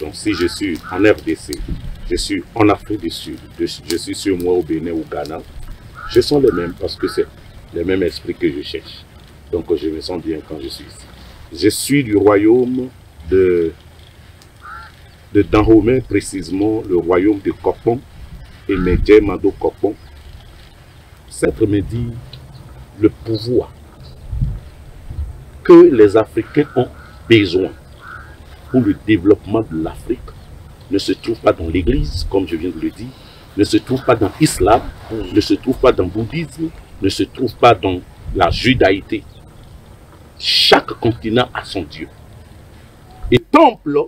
Donc si je suis en RDC, je suis en Afrique du Sud, je suis sur moi au Bénin ou Ghana, je sens les mêmes parce que c'est le même esprit que je cherche. Donc je me sens bien quand je suis ici. Je suis du royaume de Dahomey, précisément le royaume de Kopon et Medjay Mado Kopon. Cette me dit le pouvoir que les Africains ont besoin pour le développement de l'Afrique ne se trouve pas dans l'Église, comme je viens de le dire, ne se trouve pas dans l'islam, ne se trouve pas dans le bouddhisme, ne se trouve pas dans la judaïté. Chaque continent a son Dieu. Et temple,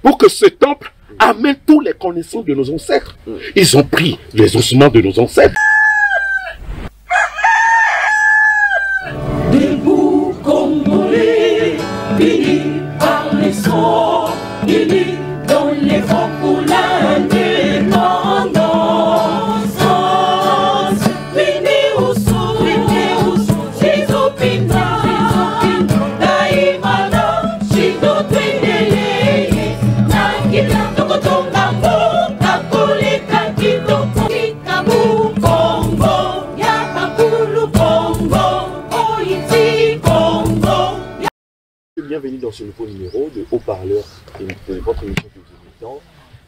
pour que ce temple amène toutes les connaissances de nos ancêtres. Ils ont pris les ossements de nos ancêtres. Debout Congolais, unis par les sons, unis dans les vents pour l'indépendance. Unis au son, Zizopina, Daimana, Shido Twendele, Nakila Tokotongambo, Kakole Kakitoko, Kabu Congo, Yakakulu Congo. Bienvenue dans ce nouveau numéro de Haut-Parleur de votre émission que vous aimez tant.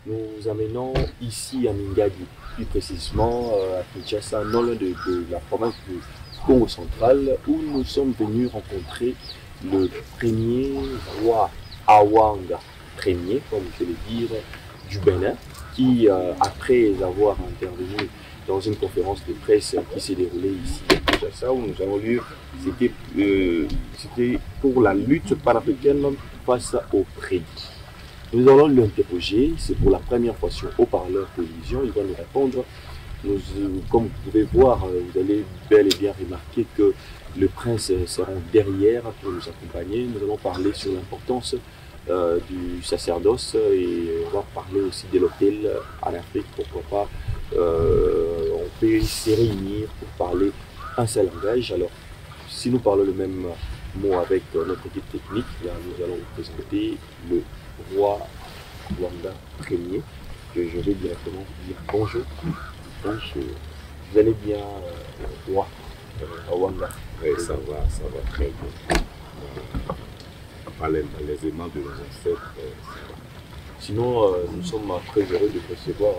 Nous amenons ici à Mingadi, plus précisément à Kinshasa, non loin de la province du Congo central, où nous sommes venus rencontrer le premier roi Awanga Ier, comme je vais le dire, du Bénin, qui, après avoir intervenu dans une conférence de presse qui s'est déroulée ici à Kinshasa, où nous avons lu, c'était pour la lutte panafricaine face au crédit. Nous allons l'interroger, c'est pour la première fois sur Haut-Parleur Télévision, il va nous répondre. Comme vous pouvez voir, vous allez bel et bien remarquer que le prince sera derrière pour nous accompagner. Nous allons parler sur l'importance du sacerdoce et on va parler aussi de l'hôtel en Afrique, pourquoi pas. On peut se réunir pour parler un seul langage. Alors, si nous parlons le même mot avec notre équipe technique, là, nous allons vous présenter le roi Awanga Ier, que je vais directement vous dire bonjour. Bonjour. Vous allez bien, roi Awanga? Oui, ça va très bien. Par les aimants de nos ancêtres, ça va. Sinon, nous sommes très heureux de vous recevoir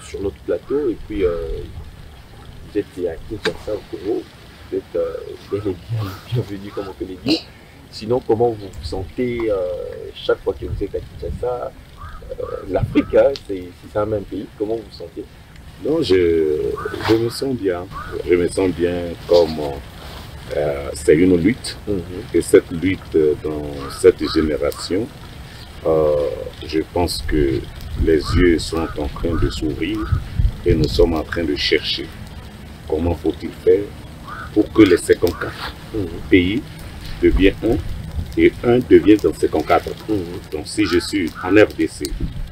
sur notre plateau. Et puis, vous êtes à Kinshasa au Congo. Vous êtes bienvenue, comme on peut le dire. Sinon, comment vous vous sentez chaque fois que vous êtes à Kinshasa? L'Afrique, hein, c'est un même pays. Comment vous vous sentez? Non, je me sens bien. Je me sens bien comme c'est une lutte. Et cette lutte dans cette génération, je pense que les yeux sont en train de s'ouvrir et nous sommes en train de chercher comment faut-il faire pour que les 54 pays deviennent un et un devienne dans 54. Donc si je suis en RDC,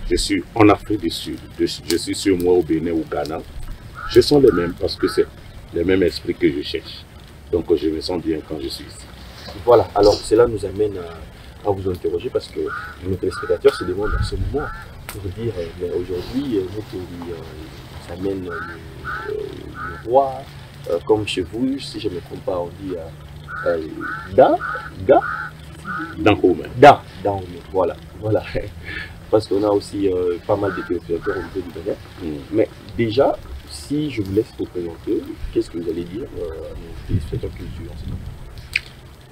je suis en Afrique du Sud, je suis sur moi au Bénin ou Ghana, je sens les mêmes parce que c'est le même esprit que je cherche. Donc je me sens bien quand je suis ici. Voilà, alors cela nous amène à vous interroger parce que nos téléspectateurs se demandent en ce moment pour dire aujourd'hui notre pays amène le roi comme chez vous, si je ne me trompe pas, on dit Dahomey. Voilà. Parce qu'on a aussi pas mal de téléspectateurs au niveau du Bénin. Mais déjà, si je vous laisse vous présenter, qu'est-ce que vous allez dire à nos téléspectateurs qui nous suivent en ce moment?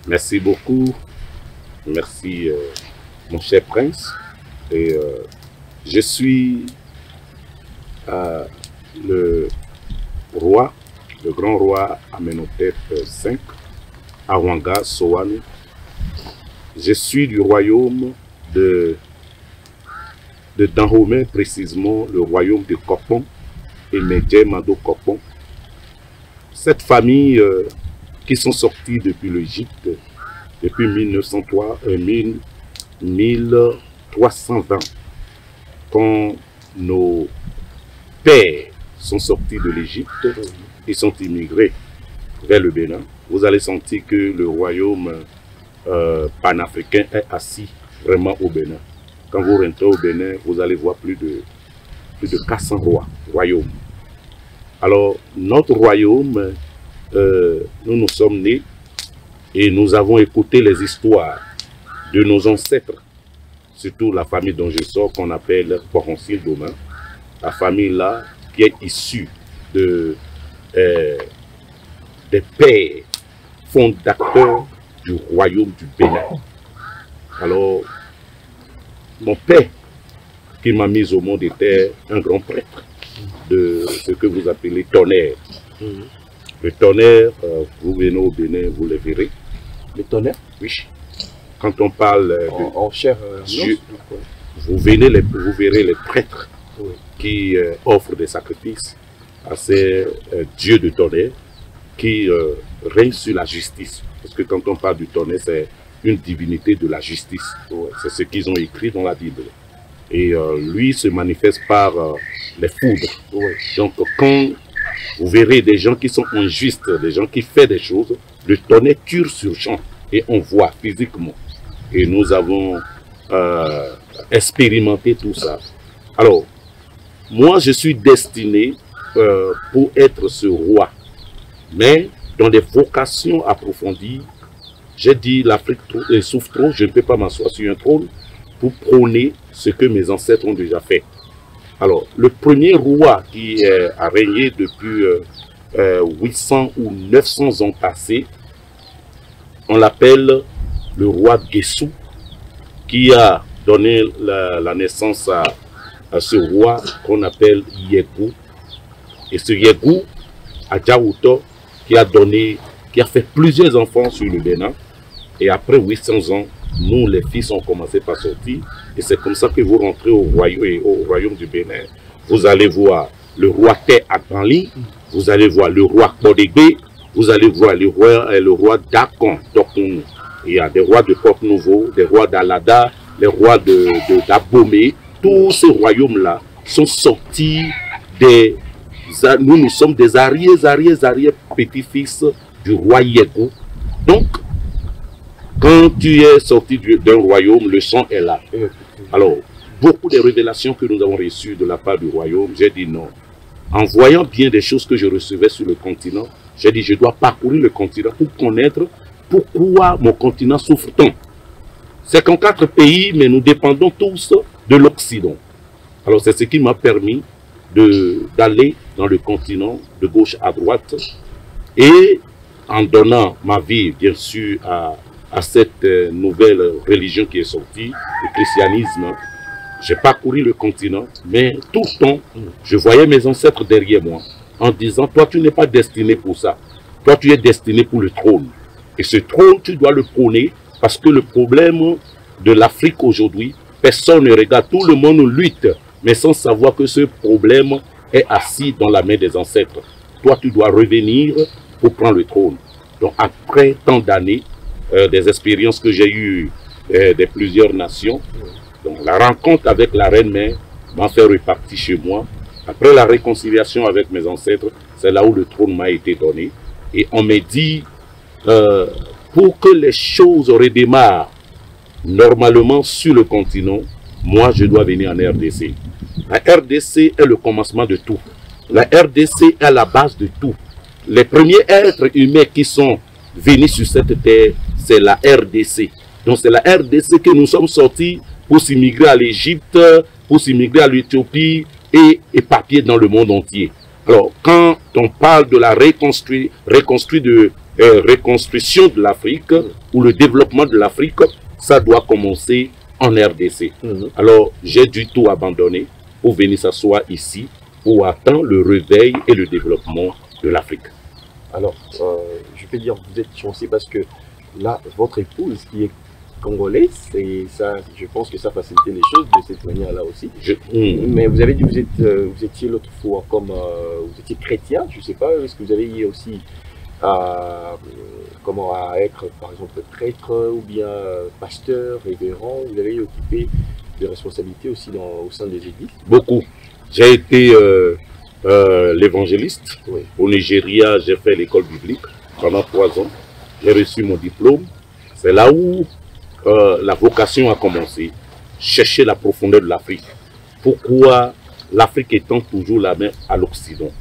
Merci beaucoup. Merci mon cher prince. Et je suis le roi, le grand roi Amenhotep V, Awanga Sowane. Je suis du royaume de Dahomey, précisément le royaume de Kopon et Medjay Mado Kopon. Cette famille qui sont sortis depuis l'Égypte depuis 1320, quand nos pères sont sortis de l'Égypte, ils sont immigrés vers le Bénin. Vous allez sentir que le royaume panafricain est assis vraiment au Bénin. quand vous rentrez au Bénin, vous allez voir plus de 400 royaumes. Alors, notre royaume, nous nous sommes nés et nous avons écouté les histoires de nos ancêtres, surtout la famille dont je sors, qu'on appelle Porancil Domain, la famille là qui est issue des pères fondateurs du royaume du Bénin. Alors, mon père qui m'a mis au monde était un grand prêtre de ce que vous appelez tonnerre. Le tonnerre, vous venez au Bénin, vous le verrez. Le tonnerre? Oui. Quand on parle en chair, Dieu, vous verrez les prêtres qui offrent des sacrifices à ces dieux de tonnerre qui règnent sur la justice. Parce que quand on parle du tonnerre, c'est une divinité de la justice. C'est ce qu'ils ont écrit dans la Bible. Et lui se manifeste par les foudres. Donc quand vous verrez des gens qui sont injustes, des gens qui font des choses, le tonnerre tue sur champ et on voit physiquement. Et nous avons expérimenté tout ça. Alors, moi je suis destiné pour être ce roi. Mais dans des vocations approfondies, j'ai dit l'Afrique souffre trop, je ne peux pas m'asseoir sur un trône pour prôner ce que mes ancêtres ont déjà fait. Alors, le premier roi qui a régné depuis 800 ou 900 ans passés, on l'appelle le roi Guessou, qui a donné la naissance à ce roi qu'on appelle Yegou. Et ce Yegou, à Djaouto, qui a fait plusieurs enfants sur le Bénin. Et après 800 ans, nous, les fils, ont commencé par sortir. Et c'est comme ça que vous rentrez au royaume du Bénin. Vous allez voir le roi Té Akbanli, vous allez voir le roi Kodegbe, vous allez voir le roi Dakon. Il y a des rois de Port-Nouveau, des rois d'Alada, les rois d'Abomey. Tous ces royaumes-là sont sortis des... Nous sommes des arrière-petits-fils du roi Yegou. Donc, quand tu es sorti d'un royaume, le sang est là. Alors, beaucoup de révélations que nous avons reçues de la part du royaume, j'ai dit non. En voyant bien des choses que je recevais sur le continent, j'ai dit je dois parcourir le continent pour connaître pourquoi mon continent souffre tant. C'est qu'en 4 pays, mais nous dépendons tous de l'Occident. Alors c'est ce qui m'a permis d'aller dans le continent de gauche à droite et en donnant ma vie bien sûr à cette nouvelle religion qui est sortie, le christianisme. J'ai parcouru le continent, mais tout le temps, je voyais mes ancêtres derrière moi en disant, toi tu n'es pas destiné pour ça, toi tu es destiné pour le trône. Et ce trône, tu dois le prôner parce que le problème de l'Afrique aujourd'hui, personne ne regarde, tout le monde lutte, mais sans savoir que ce problème est assis dans la main des ancêtres. Toi tu dois revenir pour prendre le trône. Donc après tant d'années, des expériences que j'ai eues de plusieurs nations, donc la rencontre avec la reine-mère m'a fait repartir chez moi. Après la réconciliation avec mes ancêtres, c'est là où le trône m'a été donné. Et on m'a dit, pour que les choses redémarrent normalement sur le continent, moi je dois venir en RDC. La RDC est le commencement de tout. La RDC est la base de tout. Les premiers êtres humains qui sont venus sur cette terre, c'est la RDC. Donc c'est la RDC que nous sommes sortis pour s'immigrer à l'Égypte, pour s'immigrer à l'Éthiopie et éparpiller dans le monde entier. Alors quand on parle de la reconstruction de l'Afrique ou le développement de l'Afrique, ça doit commencer en RDC. Alors j'ai du tout abandonné pour venir s'asseoir ici pour attendre le réveil et le développement de l'Afrique. Alors, je peux dire que vous êtes chanceux parce que là, votre épouse qui est congolaise, et ça, je pense que ça facilitait les choses de cette manière-là aussi. Mais vous avez dit que vous étiez l'autre fois comme vous étiez chrétien, je ne sais pas, est-ce que vous avez eu aussi à être par exemple prêtre ou bien pasteur, révérend, vous avez occupé des responsabilités aussi au sein des églises? Beaucoup. J'ai été l'évangéliste. Oui. Au Nigeria, j'ai fait l'école biblique pendant 3 ans. J'ai reçu mon diplôme. C'est là où la vocation a commencé. chercher la profondeur de l'Afrique. Pourquoi l'Afrique étend toujours la main à l'Occident?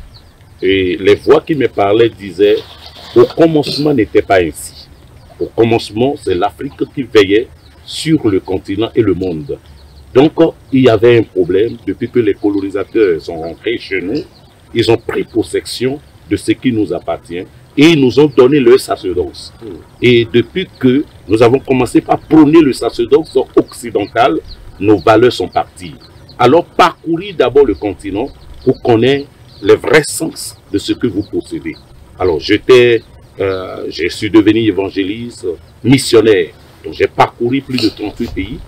Et les voix qui me parlaient disaient, au commencement n'était pas ainsi. Au commencement, c'est l'Afrique qui veillait sur le continent et le monde. Donc, il y avait un problème. Depuis que les colonisateurs sont rentrés chez nous, ils ont pris possession de ce qui nous appartient et ils nous ont donné le sacerdoce. Et depuis que nous avons commencé par prôner le sacerdoce occidental, nos valeurs sont parties. Alors, parcourir d'abord le continent pour connaître le vrai sens de ce que vous possédez. Alors, je suis devenu évangéliste, missionnaire. Donc, j'ai parcouru plus de 38 pays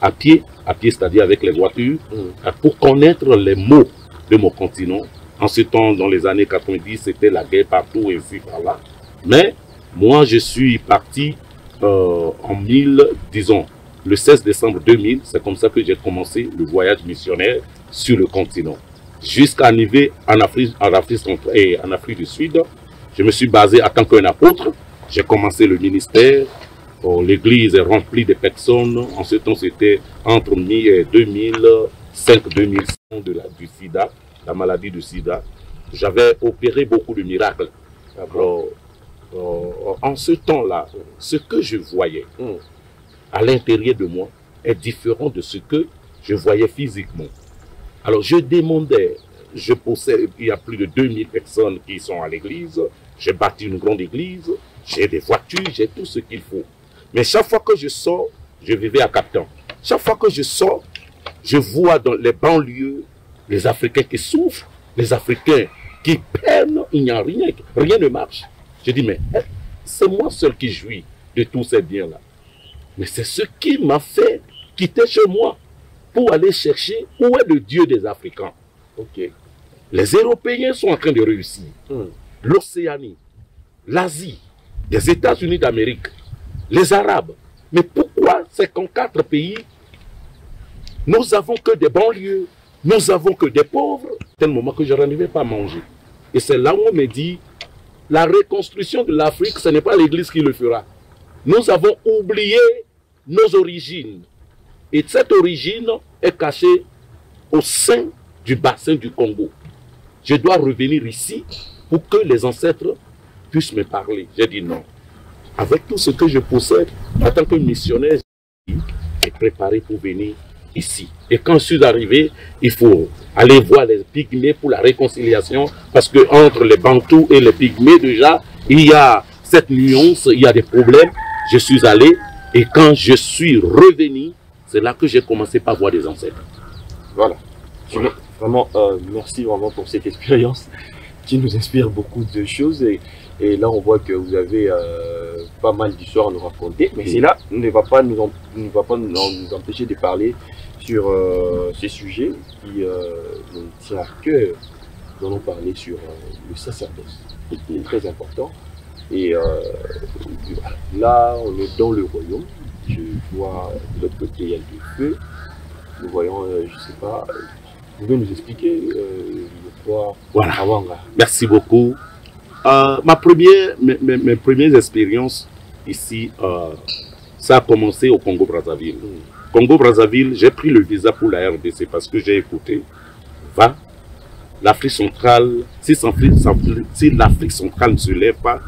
à pied c'est-à-dire avec les voitures, pour connaître les mots de mon continent. En ce temps, dans les années 90, c'était la guerre partout, ainsi par là. Mais moi, je suis parti disons, le 16 décembre 2000, c'est comme ça que j'ai commencé le voyage missionnaire sur le continent. Jusqu'à arriver en Afrique centrale et en Afrique du Sud, je me suis basé en tant qu'un apôtre. J'ai commencé le ministère. L'église est remplie de personnes. En ce temps, c'était entre 2005-2006 du sida, la maladie du sida. J'avais opéré beaucoup de miracles. Alors, en ce temps-là, ce que je voyais à l'intérieur de moi est différent de ce que je voyais physiquement. Alors, je demandais, il y a plus de 2000 personnes qui sont à l'église. J'ai bâti une grande église, j'ai des voitures, j'ai tout ce qu'il faut. Mais chaque fois que je sors, je vivais à Cap-Town. Chaque fois que je sors, je vois dans les banlieues les Africains qui souffrent, les Africains qui peinent, il n'y a rien, rien ne marche. Je dis, mais c'est moi seul qui jouis de tous ces biens-là. Mais c'est ce qui m'a fait quitter chez moi pour aller chercher où est le Dieu des Africains. Okay. Les Européens sont en train de réussir. L'Océanie, l'Asie, les États-Unis d'Amérique, les Arabes. Mais pourquoi ces 4 pays, nous n'avons que des banlieues, nous n'avons que des pauvres, tel moment que je n'arrivais pas à manger. Et c'est là où on me dit, la reconstruction de l'Afrique, ce n'est pas l'Église qui le fera. Nous avons oublié nos origines. Et cette origine est cachée au sein du bassin du Congo. Je dois revenir ici pour que les ancêtres puissent me parler. J'ai dit non. Avec tout ce que je possède, en tant que missionnaire, j'ai préparé pour venir ici. Et quand je suis arrivé, il faut aller voir les pygmées pour la réconciliation, parce que entre les Bantous et les pygmées, déjà, il y a cette nuance, il y a des problèmes. Je suis allé, et quand je suis revenu, c'est là que j'ai commencé par voir des ancêtres. Voilà. Vraiment, merci vraiment pour cette expérience qui nous inspire beaucoup de choses. Et là, on voit que vous avez pas mal d'histoires à nous raconter. Mais cela ne va pas nous empêcher de parler sur ces sujets qui nous tiennent à cœur. Nous allons parler sur le sacerdoce, qui est très important. Et là, on est dans le royaume. Je vois de l'autre côté, il y a du feu. Nous voyons, je ne sais pas, vous pouvez nous expliquer pourquoi. Voilà. Merci beaucoup. Mes premières expériences ici, ça a commencé au Congo-Brazzaville. Congo-Brazzaville, j'ai pris le visa pour la RDC parce que j'ai écouté. L'Afrique centrale, si l'Afrique centrale ne se lève pas,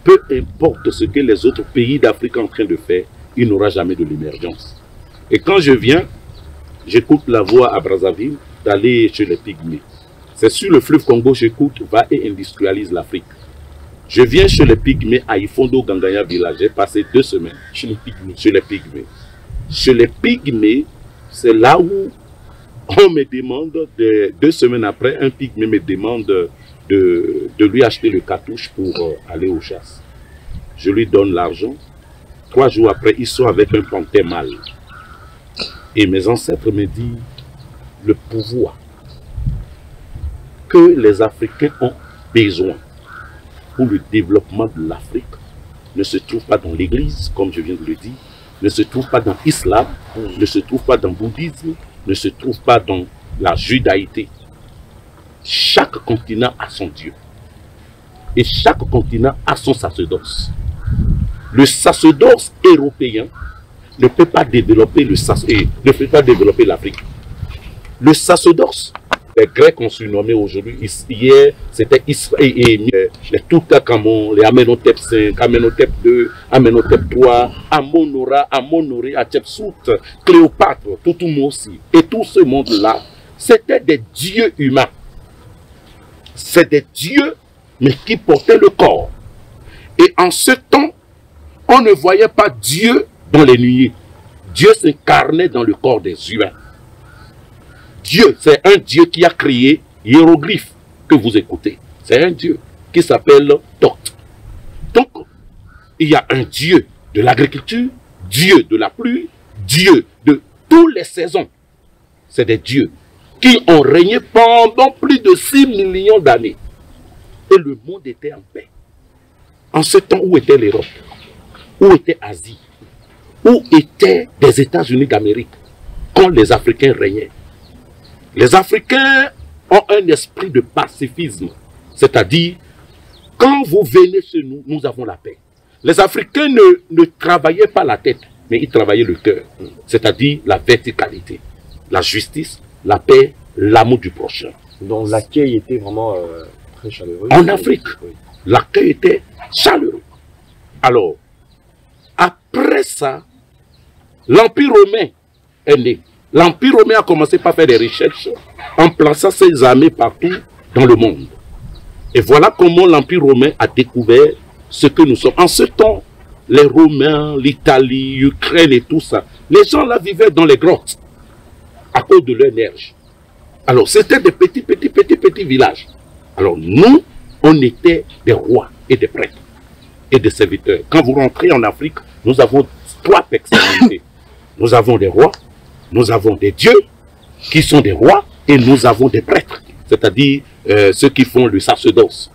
peu importe ce que les autres pays d'Afrique sont en train de faire, il n'aura jamais de l'émergence. Et quand je viens, j'écoute la voix à Brazzaville d'aller chez les pygmées. C'est sur le fleuve Congo, j'écoute, va et industrialise l'Afrique. Je viens chez les pygmées à Ifondo Gangaya village. J'ai passé 2 semaines chez les pygmées. Chez les pygmées, c'est là où on me demande, 2 semaines après, un pygmée me demande de lui acheter le cartouche pour aller aux chasses. Je lui donne l'argent. 3 jours après, ils sont avec un panthère mâle. Et mes ancêtres me disent le pouvoir que les Africains ont besoin pour le développement de l'Afrique ne se trouve pas dans l'Église, comme je viens de le dire, ne se trouve pas dans l'islam, ne se trouve pas dans le bouddhisme, ne se trouve pas dans la judaïté. Chaque continent a son Dieu. Et chaque continent a son sacerdoce. Le sacerdoce européen ne peut pas développer ne peut pas développer l'Afrique. Le sacerdoce, les Grecs ont surnommé aujourd'hui, hier c'était les Toutankhamon, les Amenhotep V, Amenhotep II, Amenhotep III, Amon-Ra, Amon-Ré, Hatshepsut, Cléopâtre, Toutmosis et tout ce monde-là, c'était des dieux humains. C'est des dieux, mais qui portaient le corps. Et en ce temps, on ne voyait pas Dieu dans les nuées. Dieu s'incarnait dans le corps des humains. Dieu, c'est un Dieu qui a créé hiéroglyphes que vous écoutez. C'est un Dieu qui s'appelle Thoth. Donc, il y a un Dieu de l'agriculture, Dieu de la pluie, Dieu de toutes les saisons. C'est des dieux qui ont régné pendant plus de 6 millions d'années. Et le monde était en paix. En ce temps, où était l'Europe? Où était l'Asie? Où étaient les États-Unis d'Amérique quand les Africains régnaient? Les Africains ont un esprit de pacifisme. C'est-à-dire, quand vous venez chez nous, nous avons la paix. Les Africains ne travaillaient pas la tête, mais ils travaillaient le cœur. C'est-à-dire la verticalité, la justice, la paix, l'amour du prochain. Donc l'accueil était vraiment très chaleureux. En Afrique, oui, l'accueil était chaleureux. Alors, après ça, l'Empire romain est né. L'Empire romain a commencé par faire des recherches en plaçant ses armées partout dans le monde. Et voilà comment l'Empire romain a découvert ce que nous sommes. En ce temps, les Romains, l'Italie, l'Ukraine et tout ça, les gens là vivaient dans les grottes à cause de leur neige. Alors, c'était des petits villages. Alors, nous, on était des rois et des prêtres et des serviteurs. Quand vous rentrez en Afrique, nous avons 3 personnalités. Nous avons des rois, nous avons des dieux qui sont des rois et nous avons des prêtres, c'est-à-dire ceux qui font le sacerdoce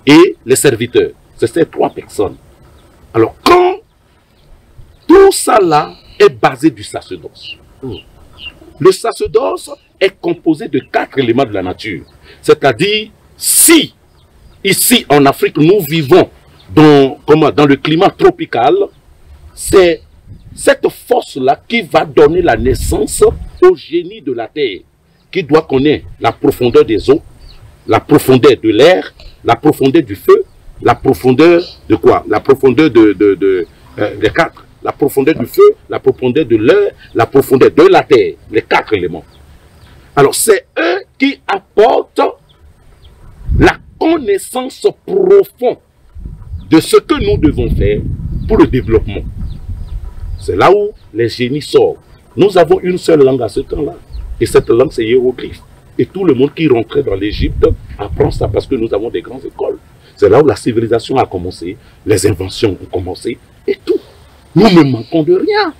et les serviteurs. C'est ces 3 personnes. Alors, quand tout ça là est basé du sacerdoce, le sacerdoce est composé de 4 éléments de la nature. C'est-à-dire, si ici en Afrique nous vivons dans le climat tropical, c'est cette force-là qui va donner la naissance au génie de la terre, qui doit connaître la profondeur des eaux, la profondeur de l'air, la profondeur du feu, la profondeur de quoi? La profondeur des 4. La profondeur du feu, la profondeur de l'air, la profondeur de la terre. Les 4 éléments. Alors c'est eux qui apportent la connaissance profonde de ce que nous devons faire pour le développement. C'est là où les génies sortent. Nous avons une seule langue à ce temps-là. Et cette langue, c'est hiéroglyphe. Et tout le monde qui rentrait dans l'Égypte apprend ça parce que nous avons des grandes écoles. C'est là où la civilisation a commencé, les inventions ont commencé et tout. Nous ne manquons de rien.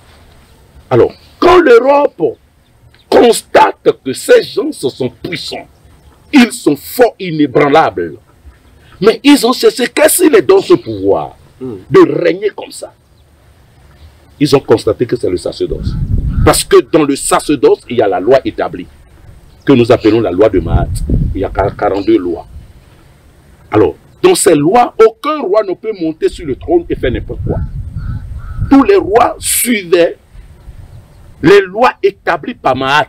Alors, quand l'Europe constate que ces gens sont puissants, ils sont forts, inébranlables, mais ils ont cherché, qu'est-ce qui les donne ce pouvoir de régner comme ça? Ils ont constaté que c'est le sacerdoce. Parce que dans le sacerdoce, il y a la loi établie, que nous appelons la loi de Maat. Il y a 42 lois. Alors, dans ces lois, aucun roi ne peut monter sur le trône et faire n'importe quoi. Tous les rois suivaient les lois établies par Maat.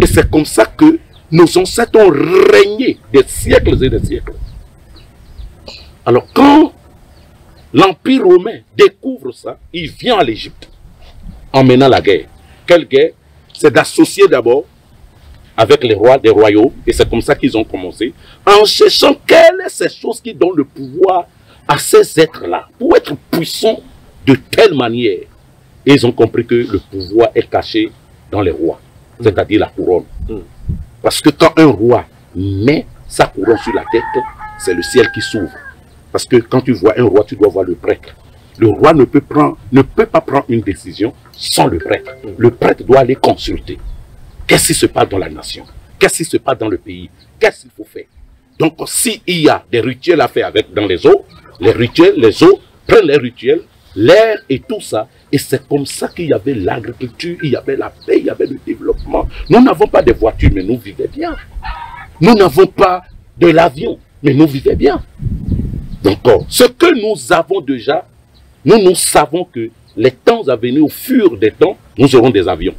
Et c'est comme ça que nos ancêtres ont régné des siècles et des siècles. Alors, quand l'Empire romain découvre ça, il vient à l'Égypte en menant la guerre. Quelle guerre? C'est d'associer d'abord avec les rois des royaumes, et c'est comme ça qu'ils ont commencé, en cherchant quelles sont ces choses qui donnent le pouvoir à ces êtres-là, pour être puissants de telle manière. Et ils ont compris que le pouvoir est caché dans les rois, c'est-à-dire la couronne. Parce que quand un roi met sa couronne sur la tête, c'est le ciel qui s'ouvre. Parce que quand tu vois un roi, tu dois voir le prêtre. Le roi ne peut pas prendre une décision sans le prêtre. Le prêtre doit aller consulter. Qu'est-ce qui se passe dans la nation? Qu'est-ce qui se passe dans le pays? Qu'est-ce qu'il faut faire? Donc, s'il y a des rituels à faire dans les eaux, les eaux prennent les rituels, l'air et tout ça. Et c'est comme ça qu'il y avait l'agriculture, il y avait la paix, il y avait le développement. Nous n'avons pas de voitures, mais nous vivions bien. Nous n'avons pas de l'avion, mais nous vivions bien. Donc, ce que nous avons déjà, nous savons que les temps à venir, au fur des temps, nous aurons des avions,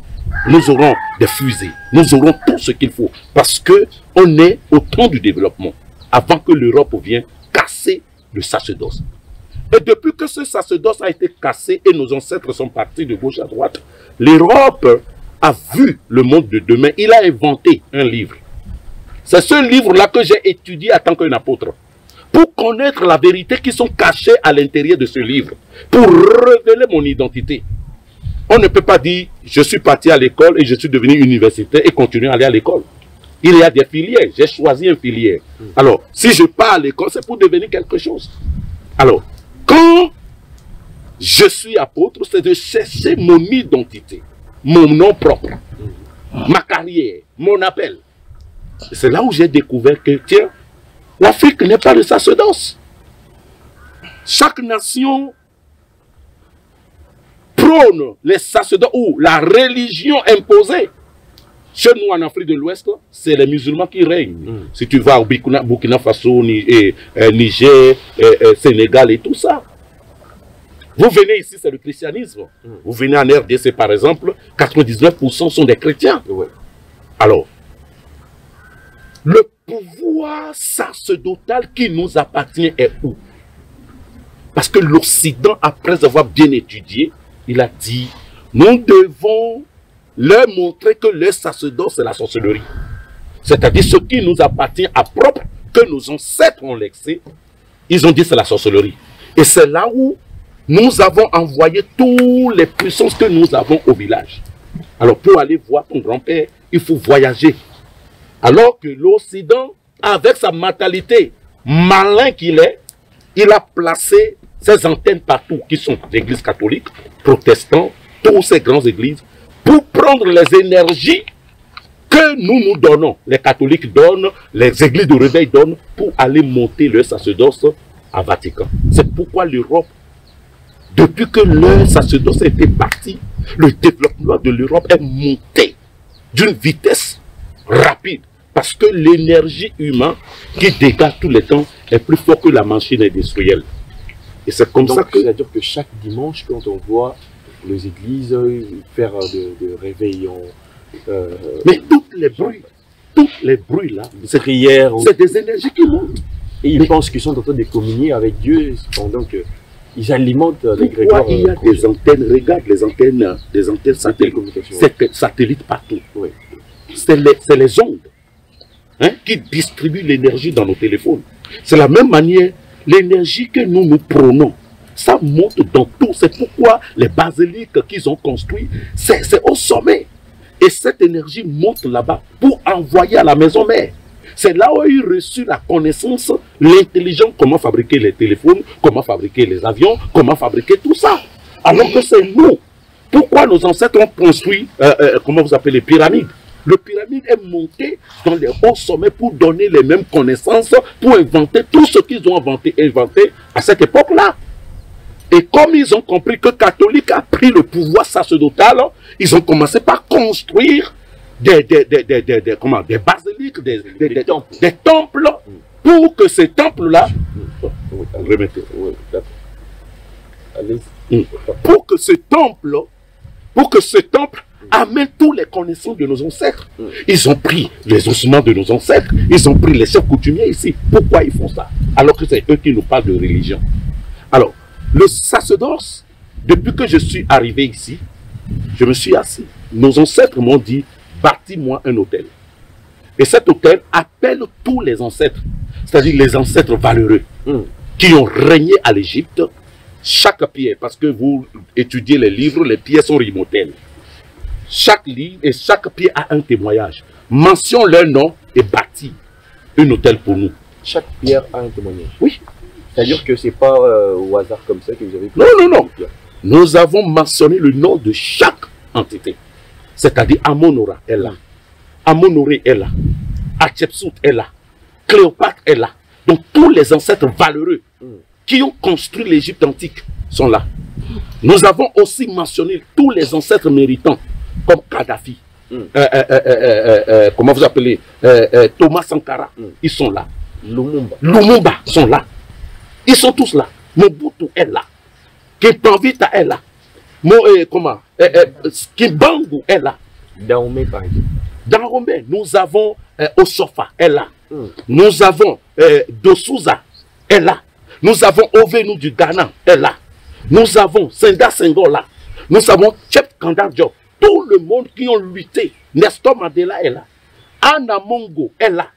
nous aurons des fusées, nous aurons tout ce qu'il faut. Parce qu'on est au temps du développement, avant que l'Europe vienne casser le sacerdoce. Et depuis que ce sacerdoce a été cassé et nos ancêtres sont partis de gauche à droite, l'Europe a vu le monde de demain. Il a inventé un livre. C'est ce livre-là que j'ai étudié en tant qu'un apôtre. Pour connaître la vérité qui sont cachées à l'intérieur de ce livre. Pour révéler mon identité. On ne peut pas dire, je suis parti à l'école et je suis devenu universitaire et continuer à aller à l'école. Il y a des filières. J'ai choisi une filière. Alors, si je pars à l'école, c'est pour devenir quelque chose. Alors, quand je suis apôtre, c'est de chercher mon identité, mon nom propre, ma carrière, mon appel. C'est là où j'ai découvert que, tiens, l'Afrique n'est pas le sacerdoce. Chaque nation prône les sacerdoces ou la religion imposée. Chez nous, en Afrique de l'Ouest, c'est les musulmans qui règnent. Si tu vas au Burkina Faso, Niger, Sénégal et tout ça. Vous venez ici, c'est le christianisme. Vous venez en RDC, par exemple, 99% sont des chrétiens. Alors, le pouvoir sacerdotal qui nous appartient est où? Parce que l'Occident, après avoir bien étudié, il a dit, nous devons leur montrer que le sacerdoce, c'est la sorcellerie. C'est-à-dire ce qui nous appartient à propre, que nos ancêtres ont laissé, ils ont dit c'est la sorcellerie. Et c'est là où nous avons envoyé toutes les puissances que nous avons au village. Alors pour aller voir ton grand-père, il faut voyager. Alors que l'Occident, avec sa mentalité malin qu'il est, il a placé ses antennes partout, qui sont l'église catholique, protestants, toutes ces grandes églises, pour prendre les énergies que nous donnons, les catholiques donnent, les églises de réveil donnent, pour aller monter le sacerdoce à Vatican. C'est pourquoi l'Europe, depuis que le sacerdoce a été parti, le développement de l'Europe est monté d'une vitesse rapide. Parce que l'énergie humaine qui dégage tout le temps est plus forte que la machine industrielle. Et c'est comme ça que... C'est-à-dire que chaque dimanche, quand on voit les églises faire de réveillons... Mais tous les bruits là, ces prières... C'est des énergies qui montent. Et ils pensent qu'ils sont en train de communier avec Dieu pendant qu'ils alimentent les grégores. Il y a des antennes, regarde les antennes, des antennes satellites partout. Oui. C'est les ondes qui distribuent l'énergie dans nos téléphones. C'est la même manière, l'énergie que nous prônons, ça monte dans tout. C'est pourquoi les basiliques qu'ils ont construits, c'est au sommet. Et cette énergie monte là-bas pour envoyer à la maison mère. C'est là où ils ont reçu la connaissance, l'intelligence, comment fabriquer les téléphones, comment fabriquer les avions, comment fabriquer tout ça. Alors que c'est nous. Pourquoi nos ancêtres ont construit, comment vous appelez, les pyramides? Le pyramide est monté dans les hauts sommets pour donner les mêmes connaissances, pour inventer tout ce qu'ils ont inventé à cette époque-là. Et comme ils ont compris que le catholique a pris le pouvoir sacerdotal, ils ont commencé par construire des basiliques, des temples, pour que ces temples-là, pour que ce temple amène toutes les connaissances de nos ancêtres. Ils ont pris les ossements de nos ancêtres, ils ont pris les chefs coutumiers ici. Pourquoi ils font ça? Alors que c'est eux qui nous parlent de religion. Alors, le sacerdoce, depuis que je suis arrivé ici, je me suis assis. Nos ancêtres m'ont dit, bâtis-moi un hôtel. Et cet hôtel appelle tous les ancêtres, c'est-à-dire les ancêtres valeureux, qui ont régné à l'Égypte. Chaque pierre, parce que vous étudiez les livres, les pierres sont immortelles. Chaque livre et chaque pierre a un témoignage. Mentionne leur nom et bâtit un hôtel pour nous. Chaque pierre a un témoignage. Oui. C'est-à-dire que ce n'est pas au hasard comme ça que vous avez... Non. Nous avons mentionné le nom de chaque entité. C'est-à-dire Amon-Ra est là. Amon-Ré est là. Hatshepsut est là. Cléopâtre est là. Donc tous les ancêtres valeureux qui ont construit l'Égypte antique sont là. Nous avons aussi mentionné tous les ancêtres méritants, comme Kadhafi, comment vous appelez, Thomas Sankara, ils sont là. Lumumba sont là. Ils sont tous là. Mobutu est là. Kipavita est là. Comment Kimbangu est là. Dahomey, par exemple. Dans Romé, nous avons Osofa est là. Nous avons Dosouza est là. Nous avons Ovenu du Ghana est là. Nous avons Senda Senghor là. Nous avons Chep Kanda Diop. Tout le monde qui ont lutté. Nestor Mandela est là. Anna Mongo est là.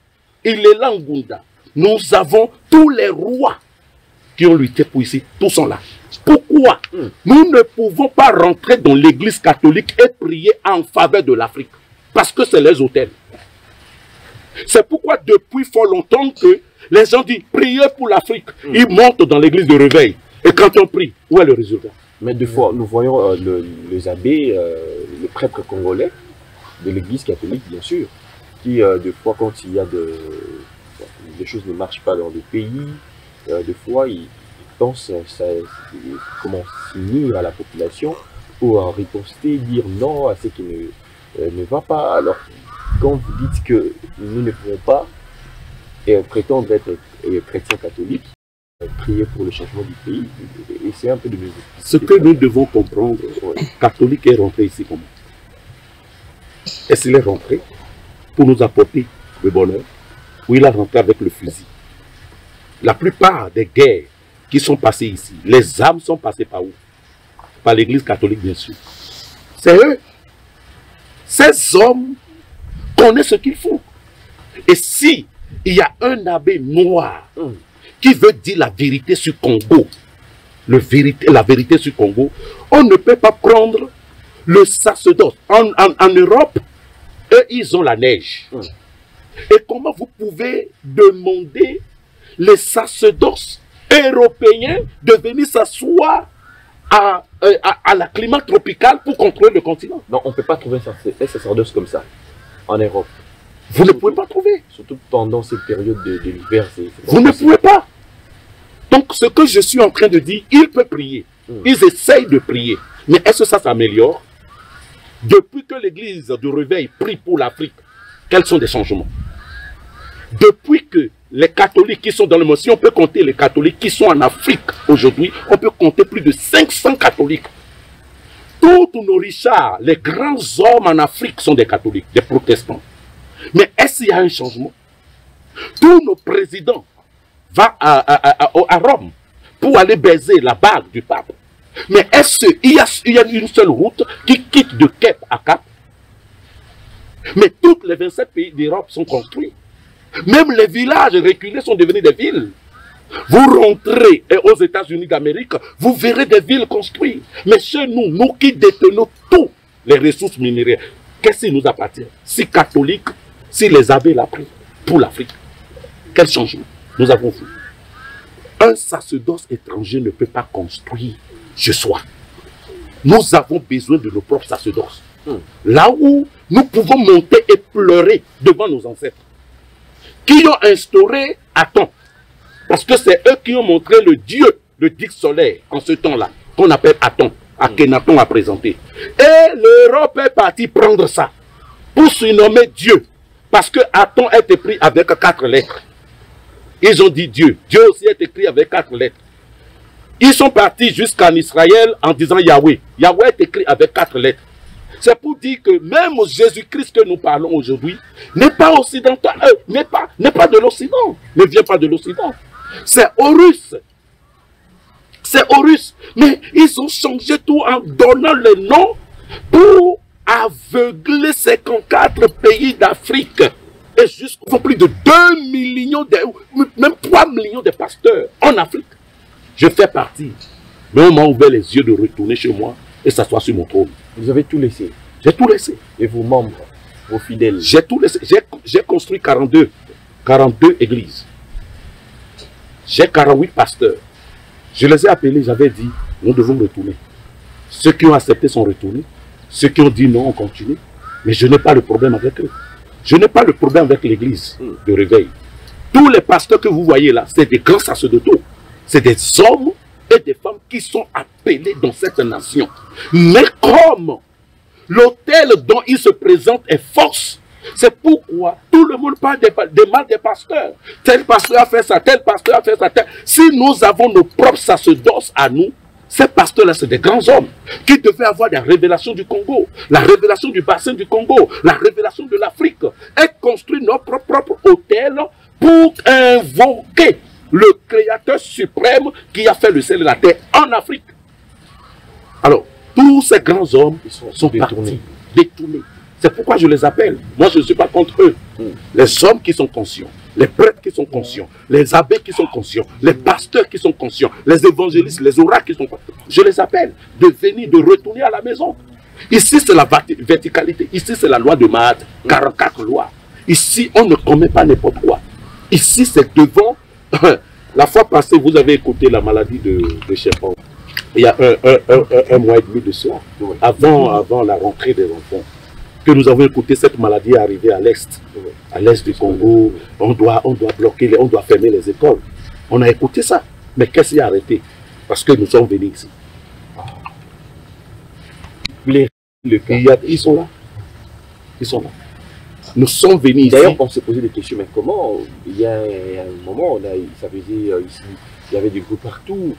Ilela Ngunda. Nous avons tous les rois qui ont lutté pour ici. Tous sont là. Pourquoi nous ne pouvons pas rentrer dans l'église catholique et prier en faveur de l'Afrique? Parce que c'est les hôtels. C'est pourquoi depuis fort longtemps que les gens disent priez pour l'Afrique. Ils montent dans l'église de réveil. Et quand on prie, où est le résultat? Mais des fois, nous voyons les abbés, les prêtres congolais de l'église catholique, bien sûr, qui, des fois, quand il y a des choses ne marchent pas dans le pays, des fois, ils pensent comment s'unir à la population pour riposter, dire non à ce qui ne va pas. Alors, quand vous dites que nous ne pouvons pas prétendre être chrétiens catholiques, prier pour le changement du pays, essayez un peu de nous expliquer. Ce que nous devons comprendre, catholique est rentré ici comment? Est-ce qu'il est rentré pour nous apporter le bonheur ou il a rentré avec le fusil? La plupart des guerres qui sont passées ici, les âmes sont passées par où? Par l'église catholique, bien sûr. C'est eux. Ces hommes connaissent ce qu'ils font. Et si il y a un abbé noir qui veut dire la vérité sur Congo, la vérité sur Congo, on ne peut pas prendre le sacerdoce. En Europe, eux, ils ont la neige. Et comment vous pouvez demander les sacerdoces européens de venir s'asseoir à la climat tropical pour contrôler le continent? Non, on ne peut pas trouver un sacerdoce comme ça en Europe. Vous ne pouvez pas trouver. Surtout pendant cette période de l'hiver. Vous ne pouvez pas. Donc, ce que je suis en train de dire, ils peuvent prier. Ils essayent de prier. Mais est-ce que ça s'améliore? Depuis que l'église de réveil prie pour l'Afrique, quels sont les changements? Depuis que les catholiques qui sont dans le monde, si on peut compter les catholiques qui sont en Afrique aujourd'hui, on peut compter plus de 500 catholiques. Tous nos richards, les grands hommes en Afrique sont des catholiques, des protestants. Mais est-ce qu'il y a un changement? Tous nos présidents vont à Rome pour aller baiser la bague du pape. Mais est-ce qu'il y a une seule route qui quitte de Cap à Cap? Mais tous les 27 pays d'Europe sont construits. Même les villages reculés sont devenus des villes. Vous rentrez aux États-Unis d'Amérique, vous verrez des villes construites. Mais chez nous, nous qui détenons toutes les ressources minérales, qu'est-ce qui nous appartient? Si catholiques, si les abbés l'ont pris pour l'Afrique, quel changement nous avons fait? Un sacerdoce étranger ne peut pas construire chez soi. Nous avons besoin de nos propres sacerdoces. Là où nous pouvons monter et pleurer devant nos ancêtres, qui ont instauré Aton. Parce que c'est eux qui ont montré le dieu, le digue solaire, en ce temps-là, qu'on appelle Aton, Akhenaton a présenté. Et l'Europe est partie prendre ça, pour se nommer Dieu. Parce que Aton est écrit avec 4 lettres. Ils ont dit Dieu. Dieu aussi est écrit avec 4 lettres. Ils sont partis jusqu'en Israël en disant Yahweh. Yahweh est écrit avec 4 lettres. C'est pour dire que même Jésus-Christ que nous parlons aujourd'hui n'est pas occidental, n'est pas de l'Occident, ne vient pas de l'Occident. C'est Horus. C'est Horus. Mais ils ont changé tout en donnant le nom pour aveugler 54 pays d'Afrique. Et jusqu'à plus de 2 millions, même 3 millions de pasteurs en Afrique. Je fais partie. Mais on m'a ouvert les yeux de retourner chez moi et s'asseoir sur mon trône. Vous avez tout laissé? J'ai tout laissé. Et vos membres, vos fidèles? J'ai tout laissé. J'ai construit 42 églises. J'ai 48 pasteurs. Je les ai appelés, j'avais dit, nous devons retourner. Ceux qui ont accepté sont retournés. Ceux qui ont dit non ont continué. Mais je n'ai pas le problème avec eux. Je n'ai pas le problème avec l'église de réveil. Tous les pasteurs que vous voyez là, c'est des grands sacerdotaux. C'est des hommes et des femmes qui sont appelés dans cette nation. Mais comme l'autel dont ils se présentent est force, c'est pourquoi tout le monde parle des mal des pasteurs. Tel pasteur a fait ça, tel pasteur a fait ça. Si nous avons nos propres sacerdoces à nous, Ces pasteurs-là, c'est des grands hommes qui devaient avoir la révélation du Congo, la révélation du bassin du Congo, la révélation de l'Afrique, et construire notre propre hôtel pour invoquer le Créateur suprême qui a fait le ciel et la terre en Afrique. Alors, tous ces grands hommes sont détournés. C'est pourquoi je les appelle. Moi, je ne suis pas contre eux. Les hommes qui sont conscients, les prêtres qui sont conscients, les abbés qui sont conscients, les pasteurs qui sont conscients, les évangélistes, les oracles qui sont conscients. Je les appelle de venir, de retourner à la maison. Ici, c'est la verticalité. Ici, c'est la loi de Mahat. 44 lois. Ici, on ne commet pas n'importe quoi. Ici, c'est devant. La fois passée, vous avez écouté la maladie de Chepon. Il y a un mois et demi de cela, avant la rentrée des enfants, que nous avons écouté cette maladie arriver à l'est du Congo. On doit bloquer, on doit fermer les écoles. On a écouté ça. Mais qu'est-ce qui a arrêté? Parce que nous sommes venus ici. Ils sont là. Ils sont là. Nous sommes venus ici. D'ailleurs, on s'est posé des questions, mais comment? Il y a un moment, ça faisait ici, il y avait des groupes partout.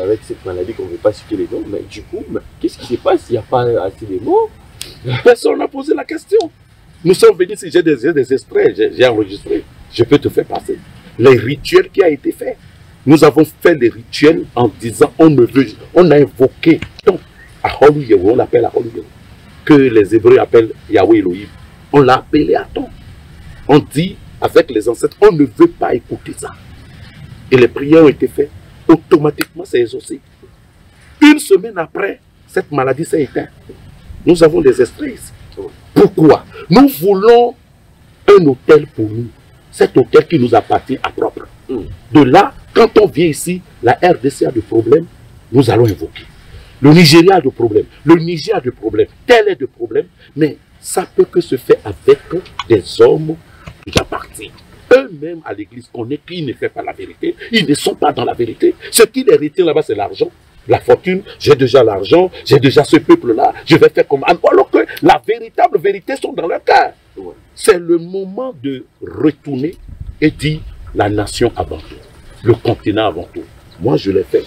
Avec cette maladie qu'on ne veut pas citer les noms, mais du coup, qu'est-ce qui se passe? Il n'y a pas assez de mots. Personne n'a posé la question. Nous sommes venus ici, j'ai des extraits, j'ai enregistré. Je peux te faire passer. Les rituels qui ont été faits. Nous avons fait les rituels en disant, on a invoqué, donc, on l'appelle Aholu, que les Hébreux appellent Yahweh Elohim. On l'a appelé à temps. On dit, avec les ancêtres, on ne veut pas écouter ça. Et les prières ont été faites. Automatiquement, c'est exaucé. Une semaine après, cette maladie s'est éteinte. Nous avons des extraits ici. Pourquoi? Nous voulons un hôtel pour nous. Cet hôtel qui nous appartient à propre. De là, quand on vient ici, la RDC a des problèmes, nous allons invoquer. Le Nigeria a des problèmes, le Niger a des problèmes, tel est des problèmes, mais ça peut que se faire avec des hommes qui appartiennent. Eux-mêmes à l'église connaissent qu'ils ne font pas la vérité, ils ne sont pas dans la vérité. Ce qui les retient là-bas, c'est l'argent, la fortune. J'ai déjà l'argent, j'ai déjà ce peuple-là, je vais faire comme... Alors que la véritable vérité sont dans leur cœur. C'est le moment de retourner et dire la nation avant tout, le continent avant tout. Moi, je l'ai fait.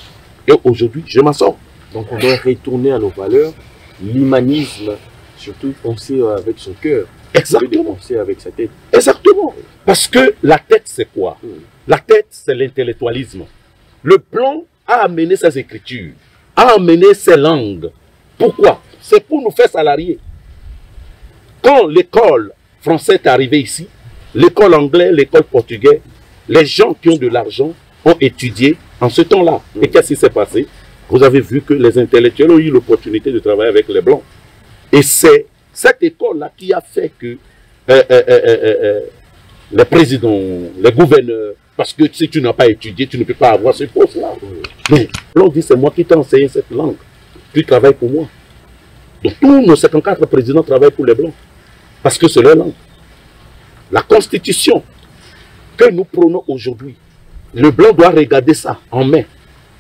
Et aujourd'hui, je m'en sors. Donc on doit retourner à nos valeurs, l'humanisme, surtout penser avec son cœur. Exactement. Penser avec sa tête. Exactement. Parce que la tête, c'est quoi? La tête, c'est l'intellectualisme. Le blanc a amené ses écritures, a amené ses langues. Pourquoi? C'est pour nous faire salariés. Quand l'école française est arrivée ici, l'école anglaise, l'école portugaise, les gens qui ont de l'argent ont étudié en ce temps-là. Et qu'est-ce qui s'est passé? Vous avez vu que les intellectuels ont eu l'opportunité de travailler avec les blancs. Et c'est cette école-là qui a fait que les présidents, les gouverneurs, parce que si tu n'as pas étudié, tu ne peux pas avoir ce poste-là. Mais l'on dit, c'est moi qui t'ai enseigné cette langue. Tu travailles pour moi. Donc tous nos 54 présidents travaillent pour les blancs. Parce que c'est leur langue. La constitution que nous prenons aujourd'hui, le blanc doit regarder ça en main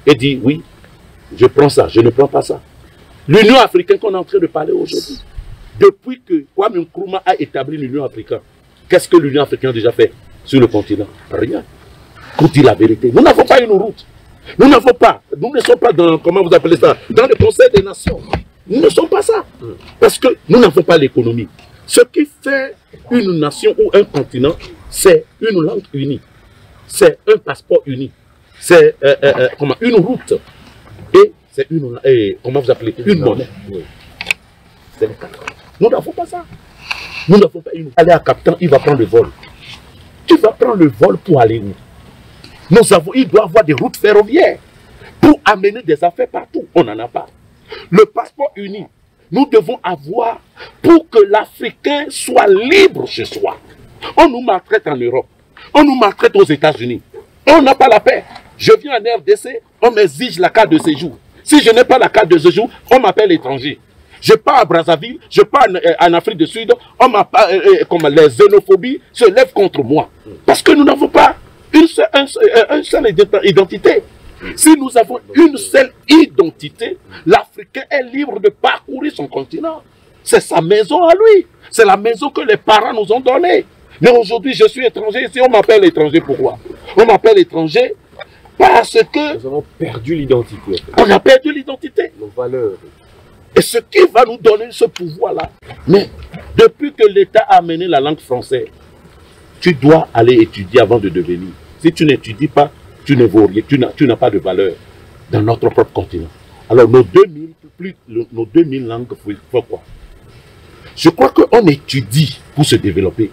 et dire, oui, je prends ça, je ne prends pas ça. L'Union africaine qu'on est en train de parler aujourd'hui, depuis que Kwame Nkrumah a établi l'Union africaine, qu'est-ce que l'Union africaine a déjà fait sur le continent? Rien. Pour dire la vérité, nous n'avons pas une route. Nous n'avons pas, nous ne sommes pas dans, comment vous appelez ça, dans le Conseil des Nations. Nous ne sommes pas ça. Parce que nous n'avons pas l'économie. Ce qui fait une nation ou un continent, c'est une langue unie. C'est un passeport uni. C'est une route. Et c'est une, comment vous appelez, une monnaie. C'est le cas. Nous n'avons pas ça. Nous n'avons pas une. Aller à Captain, il va prendre le vol. Tu vas prendre le vol pour aller où? Il doit y avoir des routes ferroviaires pour amener des affaires partout. On n'en a pas. Le passeport uni, nous devons avoir pour que l'Africain soit libre chez soi. On nous maltraite en Europe. On nous maltraite aux États-Unis. On n'a pas la paix. Je viens en RDC, on m'exige la carte de séjour. Si je n'ai pas la carte de séjour, on m'appelle étranger. Je pars à Brazzaville, je pars en Afrique du Sud, on m'appelle, comme les xénophobies se lèvent contre moi. Parce que nous n'avons pas une seule identité. Si nous avons une seule identité, l'Africain est libre de parcourir son continent. C'est sa maison à lui. C'est la maison que les parents nous ont donnée. Mais aujourd'hui, je suis étranger. Si on m'appelle étranger, pourquoi? On m'appelle étranger Parce que nous avons perdu l'identité. on a perdu l'identité. Nos valeurs. Et ce qui va nous donner ce pouvoir-là. Mais depuis que l'État a amené la langue française, tu dois aller étudier avant de devenir. Si tu n'étudies pas, tu ne vaux rien, tu n'as pas de valeur dans notre propre continent. Alors nos 2000 langues, faut quoi? Je crois qu'on étudie pour se développer.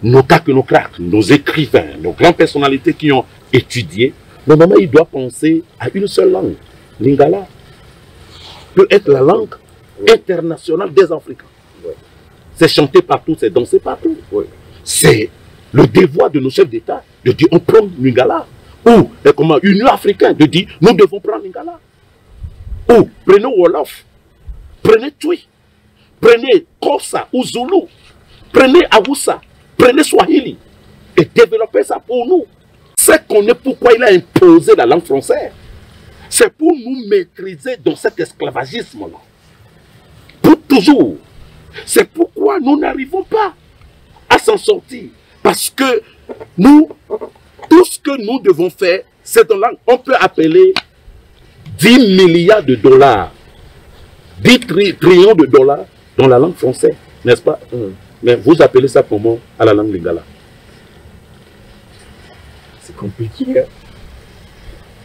Nos cracks, nos écrivains, nos grandes personnalités qui ont étudié, normalement ils doivent penser à une seule langue, Lingala. Peut être la langue internationale des Africains. C'est chanté partout, c'est dansé partout. C'est le devoir de nos chefs d'État de dire on prend Lingala. Ou comment Union africaine de dire nous devons prendre Lingala. Ou prenez Wolof, prenez Twi, prenez Kosa ou Zulu, prenez Awusa, prenez Swahili et développez ça pour nous. C'est qu'on est pourquoi il a imposé la langue française. C'est pour nous maîtriser dans cet esclavagisme-là. Pour toujours. C'est pourquoi nous n'arrivons pas à s'en sortir. Parce que nous, tout ce que nous devons faire, c'est dans la langue. On peut appeler 10 milliards de dollars, 10 trillions de dollars dans la langue française, n'est-ce pas? Mais vous appelez ça comment à la langue lingala? C'est compliqué. Hein?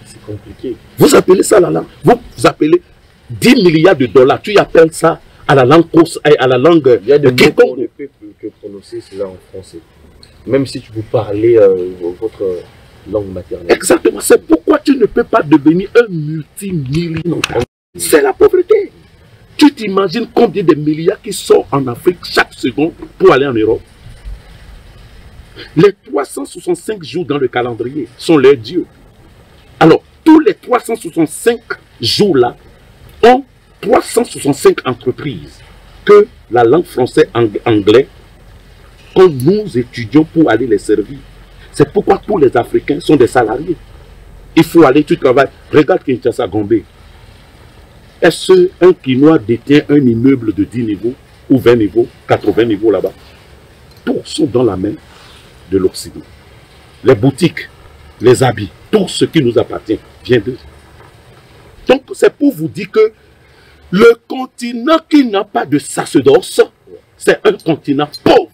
C'est compliqué. Vous appelez ça la langue. Vous appelez 10 milliards de dollars. Tu appelles ça à la langue à la langue. Il y a des mots qu'on ne peut que prononcer cela en français. Même si tu peux parler votre langue maternelle. Exactement. C'est pourquoi tu ne peux pas devenir un multimillionnaire. C'est la pauvreté. Tu t'imagines combien de milliards qui sortent en Afrique chaque seconde pour aller en Europe? Les 365 jours dans le calendrier sont leurs dieux. Alors, tous les 365 jours-là ont 365 entreprises que la langue française anglais, que nous étudions pour aller les servir. C'est pourquoi tous les Africains sont des salariés. Il faut aller, tu travailles. Regarde Kinshasa Gombe. Est-ce qu'un Quinois détient un immeuble de 10 niveaux, ou 20 niveaux, 80 niveaux là-bas? Tous sont dans la main de l'Occident. Les boutiques, les habits, tout ce qui nous appartient vient d'eux. Donc c'est pour vous dire que le continent qui n'a pas de sacerdoce, c'est un continent pauvre.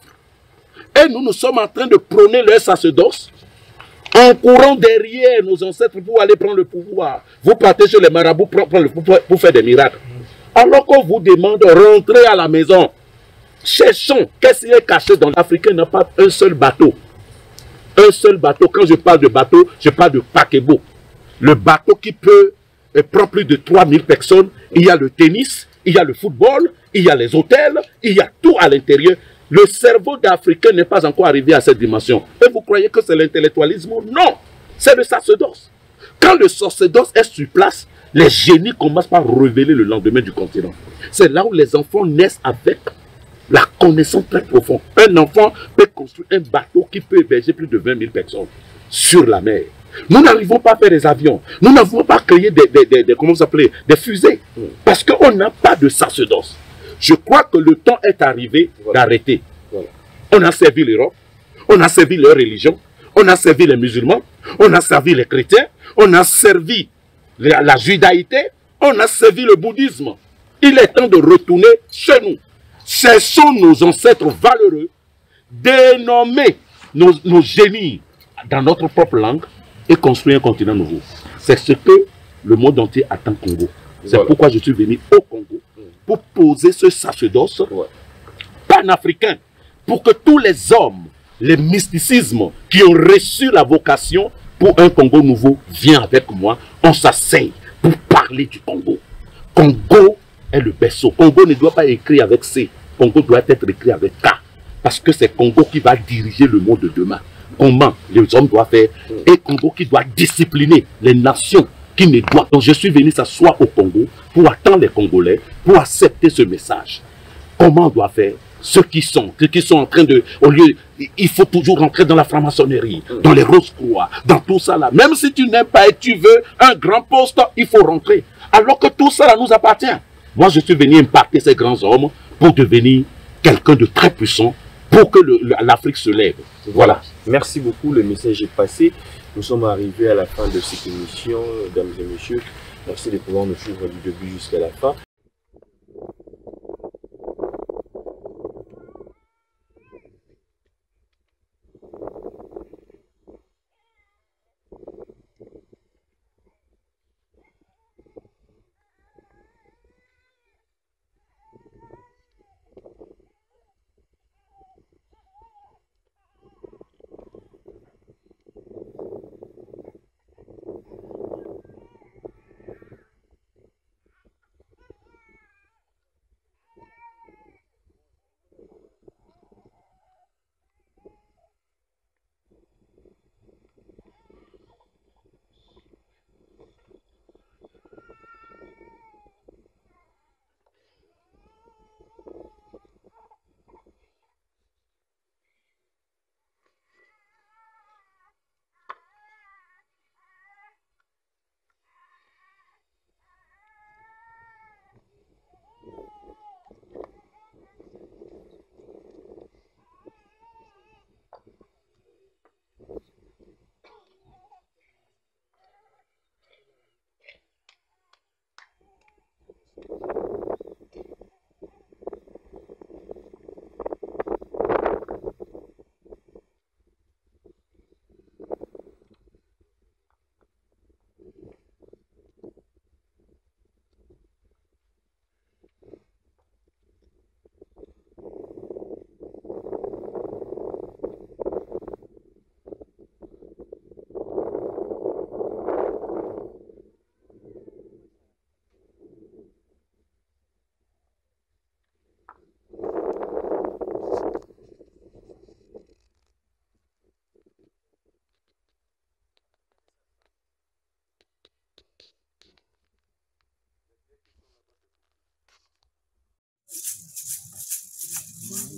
Et nous sommes en train de prôner le sacerdoce en courant derrière nos ancêtres pour aller prendre le pouvoir. Vous partez chez les marabouts pour faire des miracles. Alors qu'on vous demande de rentrer à la maison. Cherchons qu'est-ce qui est caché dans l'Africain n'a pas un seul bateau. Un seul bateau. Quand je parle de bateau, je parle de paquebot. Le bateau qui peut prendre plus de 3000 personnes. Il y a le tennis, il y a le football, il y a les hôtels, il y a tout à l'intérieur. Le cerveau d'Africain n'est pas encore arrivé à cette dimension. Et vous croyez que c'est l'intellectualisme? Non, c'est le sacerdoce. Quand le sacerdoce est sur place, les génies commencent par révéler le lendemain du continent. C'est là où les enfants naissent avec la connaissance très profonde. Un enfant peut construire un bateau qui peut héberger plus de 20 000 personnes sur la mer. Nous n'arrivons pas à faire des avions. Nous n'avons pas créé des fusées. Parce qu'on n'a pas de sacerdoce. Je crois que le temps est arrivé d'arrêter. On a servi l'Europe, on a servi leur religion, on a servi les musulmans, on a servi les chrétiens, on a servi la judaïté, on a servi le bouddhisme. Il est temps de retourner chez nous. Cherchons nos ancêtres valeureux, dénommer nos génies dans notre propre langue et construire un continent nouveau. C'est ce que le monde entier attend Congo. C'est pourquoi je suis venu au Congo pour poser ce sacerdoce panafricain pour que tous les hommes, les mysticismes qui ont reçu la vocation pour un Congo nouveau viennent avec moi. On s'asseye pour parler du Congo. Congo est le berceau. Congo ne doit pas être écrit avec C. Congo doit être écrit avec K. Parce que c'est Congo qui va diriger le monde de demain. Comment les hommes doivent faire. Et Congo qui doit discipliner les nations qui ne doivent. Donc je suis venu s'asseoir au Congo pour attendre les Congolais, pour accepter ce message. Comment on doit faire? Ceux qui sont en train de... Au lieu, il faut toujours rentrer dans la franc-maçonnerie, dans les Rose-Croix, dans tout ça là. Même si tu n'aimes pas et tu veux un grand poste, il faut rentrer. Alors que tout ça là nous appartient. Moi je suis venu impacter ces grands hommes pour devenir quelqu'un de très puissant pour que l'Afrique se lève. Voilà. Merci beaucoup, le message est passé. Nous sommes arrivés à la fin de cette émission, mesdames et messieurs. Merci de pouvoir nous suivre du début jusqu'à la fin.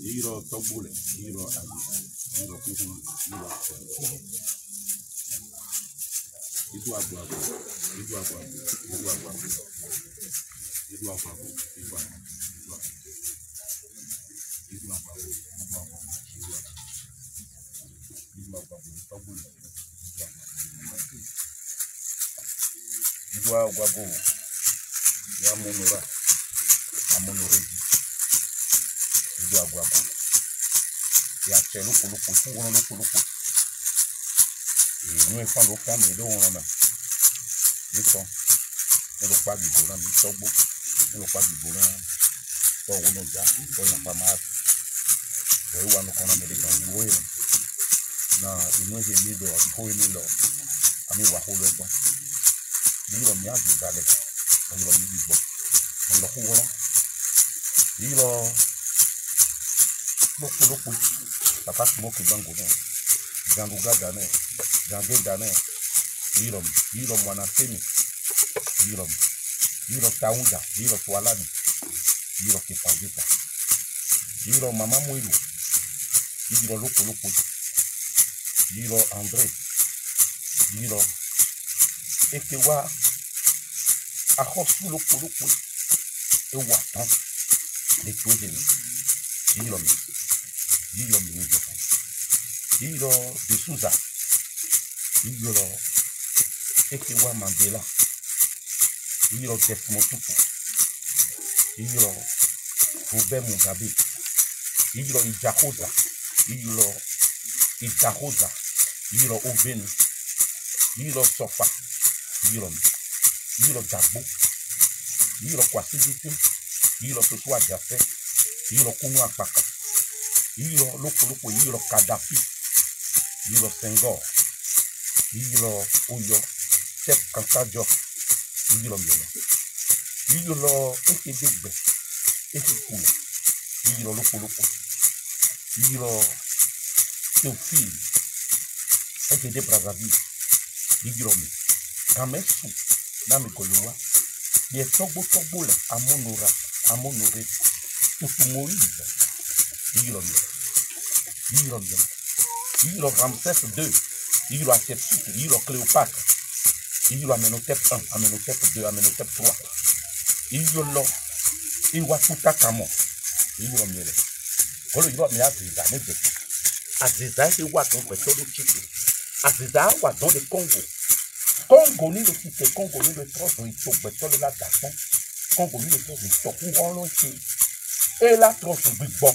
Hiro tobule, hiro abi, hiro kuhu, hiro akwa. Idu agwa, idu agwa, idu agwa, idu agwa, idu agwa, idu agwa, idu agwa, tobule, idu agwa go, ya monora, amonore. Agua ya chelo kulu kutu wono kulu kutu no e fa lo ka me do won na ni so e lo pa bibo na mi sogbo e lo pa bibo na to wono ja to ya pa ma to e wa no kona me de kan wo e na inu he mi do ko ni lo ami wa ho lo gbon ni lo mi agbe dale mo lo mi bibo mo lo ko wona ni lo loko papa smoke bango ne jango gada ne jango dane yiro mwana temi yiro taunda yiro twalani yiro kipavita yiro mama mwilu yiro loko yiro André yiro ekewa ahosu loko ewa tan de tuejeni yiro de Souza, yiro Ekewa Mandela, yiro Desmond Tutu, yiro Robert Mugabe, yiro Ijahoza, yiro Oveni, yiro Sofa, yiro Jagbo, yiro Kwasibiti, yiro Sosua Jase, yiro Kunu Akpaka. Yiro loko yiro Kadhafi, yiro Senghor, yiro Oyo, Chef Kankajo, yiro Mielo, yiro Ekedegbe, Ekekule, yiro loko, yiro Théophile, Ekede Brazzaville, yiro mi, Gamesu, Nami Kolowa, ye togbo le, amonore, Tutu Moïse, yiro Ramsès II, yiro Hatshepsut, yiro Cléopâtre, yiro Amenhotep I, Amenhotep II, Amenhotep III, yiro Iwatuta Kamo, yiro Miele, Olo yiro mi aziza ne de. Aziza se wa ton pe todo chico. Aziza wa don de Congo. Congo ni le cité Congo ni le trop do ito pe todo la garçon. Congo ni le trop do ito ku on chi. Et la trop do bigbo.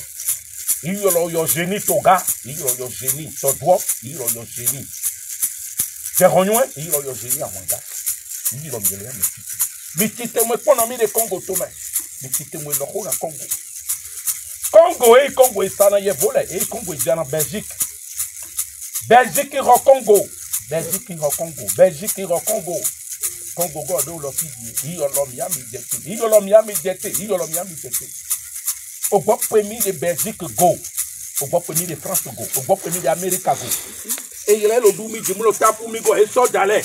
Iyolo yo génie toga, iyolo yo génie todwo, iyolo yo génie. Teronwe, iyolo yo génie awanga. Iyolo mi le mi cité. Mi cité mo economie de Congo to me. Mi cité mo lo ko na Congo. Congo est ça na yevole, Congo est dans Belgique. Belgique est au Congo. Belgique est au Congo. Belgique est au Congo. Congo go do lo fidi, iyolo mi ami jete. Iyolo mi ami jete, iyolo mi ami jete. Au bord premier de Belgique go. Au bord premier de France go. Au bord premier d'Amérique go. Et il est le doumi du moulot tapu mi go et so d'aller.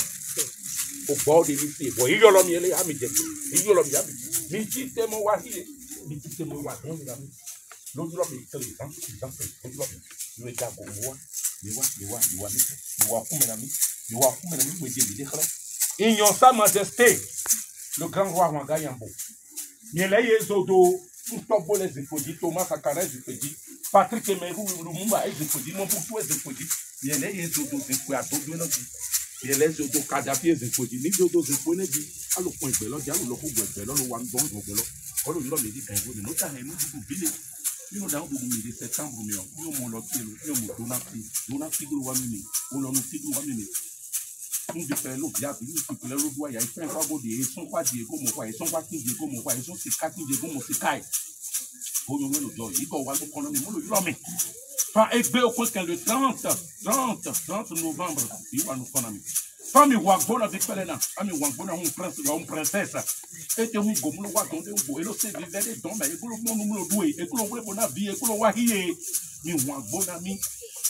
Au bord de l'issue. Bon, il y a l'homme il est amidé. Il y a l'homme il est amidé. Mi tite mo wahi. Mi tite mo wahi. L'autre l'homme il est les gens. Nous est gago moi. Ignon sa majesté. Le grand roi Wanga Yambo. Miele yezodo. Tout les épodis, Thomas Sakara épodis, Patrick Emerou, Lumumba épodis, mon poutou épodis, il y a les autres épodis, à tout le monde. Il y a les autres Kadhafi épodis, les autres épodis, à le point de l'eau, il y a le coup de l'eau, le Wandon de l'eau. On le dit qu'un jour, nous avons nous billet. Nous avons dit septembre, nous avons nous de faire l'eau, il y a le droit, il y a un peu de ils sont pas Diego, mon quoi, ils sont pas Diego, mon quoi, ils sont 4 Diego, mon Sekai. Pour nous, le joy, il faut voir le colonel, le l'homme. Enfin, et au côté le 30 novembre, il va nous connaître. Famille Wagbola avec Pelena, famille Wagbola, une princesse. Et tu es comme le Wagon de Ugo, et le C. Vivere, donc, et pour le monde, nous le doué, et pour le Webona vie, et pour le Wahie, mi Wagbola, mi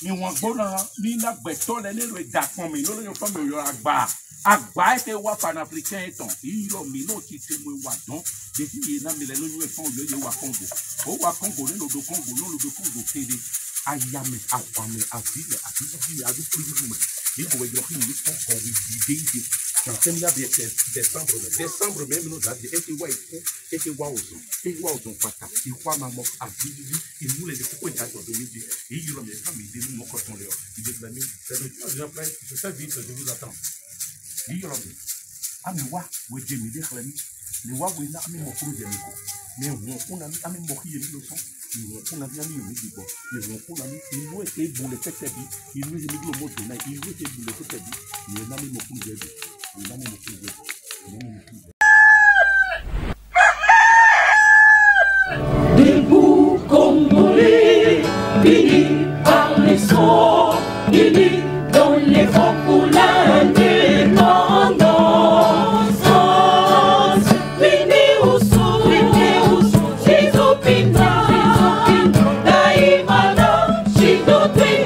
Wagbola, mi na betole, ne le dakon, mi no le famille yo agba. Agba était wa panafricain étant, il y a mino qui te me wadon, des filles na mi le no yo fon yo wa Congo. O wa Congo, le do Congo, no le do Congo télé. Ayame, afame, afile, afile, adu privu. Il faut dire qu'il nous faut qu'on vide. Dans ce mois de décembre même nous avons dit et que wa ozo, et wa ozo pata, et wa maman afile, il nous les faut qu'on y aille dans le midi. Et il y a mes familles, nous mon coton là. Il dit l'ami, c'est le temps j'appelle, je sais vite, je vous attends. Il y a l'ami. Ami wa, we jemi de l'ami. Le wa we na ami mo kuru jemi ko. Mais on a ami mo qui est le son. On a bien mis le midi bon. On a mis il nous était bon le fait il nous est mis le mot de là, il nous était bon le fait il n'a mis mo kuru jemi. Il n'a mis mo kuru jemi. Debout Congolais, unis par les sons, unis dans les vents pour l'indépendance. Unis au son, Shizo Pinda, Daimana, Shindo Twin.